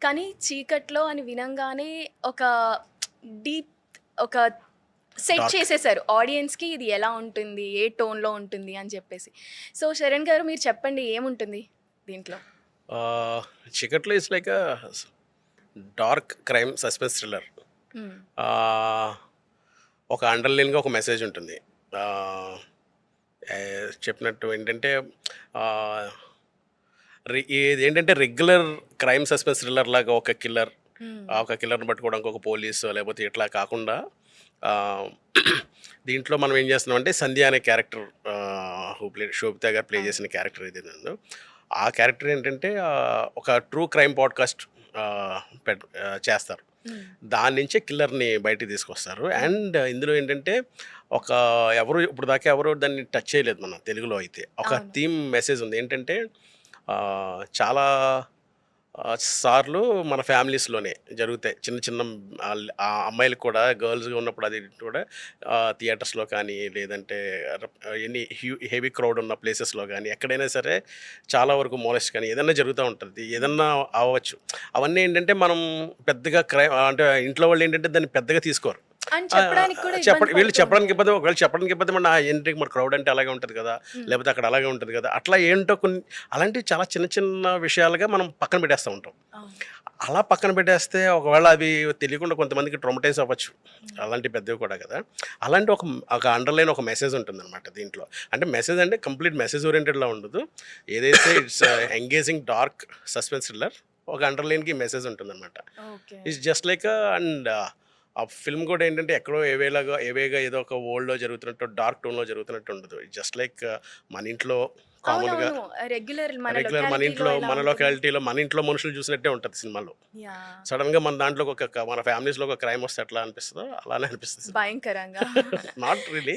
కానీ 'చీకట్లో' అని వినంగానే ఒక డీప్ ఒక సెట్ డార్క్. చేసేసారు ఆడియన్స్‌కి ఇది ఎలా ఉంటుంది? ఏ టోన్‌లో ఉంటుంది అని చెప్పేసి. సో, శరణ్ గారు మీరు చెప్పండి ఏముంటుంది దీంట్లో? 'చీకట్లో' it's like dark crime suspense thriller. హ్మ్. ఒక అండర్‌లైన్‌గా ఒక మెసేజ్ ఉంటుంది. చెప్పినట్టు ఏంటంటే ఆహ్, ఇదేంటంటే రెగ్యులర్ క్రైమ్ సస్పెన్స్ థ్రిల్లర్ లాగా హ్మ్. ఒక కిల్లర్‌ని పట్టుకోవడానికి ఒక పోలీసో లేకపోతే ఇట్లా కాకుండా ఆహ్, దీంట్లో మనం ఏం చేస్తున్నామంటే సంధ్య అనే క్యారెక్టర్ శోభితా గారు ప్లే అవును. చేసిన క్యారెక్టర్ ఏదైతే ఉందో, ఆ క్యారెక్టర్ ఏంటంటే ఒక ట్రూ క్రైమ్ పాడ్‌కాస్ట్ చేస్తారు. హ్మ్. దాని నుంచే కిల్లర్‌ని బయటికి తీసుకొస్తారు. హ్మ్. అండ్ ఇందులో ఏంటంటే ఒక ఇప్పటిదాకా ఎవరు దాన్ని టచ్ చేయలేదు మన తెలుగులో అయితే. ఒక అవును. థీమ్ మెసేజ్ ఉంది. ఏంటంటే చాలా సార్లు మన ఫ్యామిలీస్‌లోనే జరుగుతాయి. చిన్న చిన్న ఆ అమ్మాయిలకి కూడా గర్ల్స్‌గా ఉన్నప్పుడు అది కూడా థియేటర్స్‌లో కానీ లేదంటే ఎనీ హెవీ క్రౌడ్ ఉన్న ప్లేసెస్‌లో గానీ ఎక్కడైనా సరే చాలా వరకు మోలెస్ట్ కానీ ఏదన్నా జరుగుతా ఉంటది. హ్మ్. ఏదన్నా అవ్వచ్చు. అవన్నీ ఏంటంటే మనం పెద్దగా అంటే ఇంట్లో వాళ్ళేంటంటే దాన్ని పెద్దగా తీసుకోరు. అని చెప్పడానికి కూడా ఇబ్బంది చెప్పండి వీళ్ళు పడుతూ చెప్పడానికి ఉంటారు. ఇబ్బంది. ఒకవేళ చెప్పడానికి ఇబ్బంది మన ఏంటి మరి క్రౌడ్ అంటే అలాగే ఉంటది కదా! హ్మ్. లేపోతే అక్కడ అలాగే ఉంటది కదా! అట్లా ఏంటో కొన్ని అలాంటివి చాలా చిన్న చిన్న విషయాలుగా మనం పక్కన పెట్టేస్తా ఉంటాం. అవును. అలా పక్కన పెట్టేస్తే ఒకవేళ అవి తెలియకుండా కొంతమందికి ట్రామటైజ్ అవ్వచ్చు. హ్మ్. అలాంటి పెద్దవి కూడా కదా! అలాంటి ఒక అండర్‌లైన్ ఒక మెసేజ్ ఉంటుందనమాట దీంట్లో. అంటే మెసేజ్ అంటే కంప్లీట్ మెసేజ్ ఓరియెంటెడ్‌లా ఉండదు. ఏదైతే it's engaging dark suspense thriller ఒక అండర్‌లైన్‌కి మెసేజ్ ఉంటుందనమాట. Okay. It's just like and ఆ ఫిల్మ్ కూడా ఏంటంటే ఎక్కడో ఏవేగా ఏదో ఒక వరల్డ్‌లో జరుగుతున్నట్టు డార్క్ టోన్‌లో జరుగుతున్నట్టు ఉండదు. ఇట్స్ జస్ట్ లైక్ మన ఇంట్లో కామన్‌గా అవునవును. రెగ్యులర్ మన రెగ్యులర్ లొకాలిటీలో ఎలా మన ఉంటుంది? లొకాలిటీలో మన ఇంట్లో మనుషులు చూసినట్టే ఉంటది సినిమాలో. యాహ్! సడెన్‌గా మన దాంట్లోకి మన ఫ్యామిలీస్‌లో ఒక క్రైమ్ వస్తే ఎట్లా అనిపిస్తదో అలానే అనిపిస్తది సినిమా. భయంకరంగా. Not really.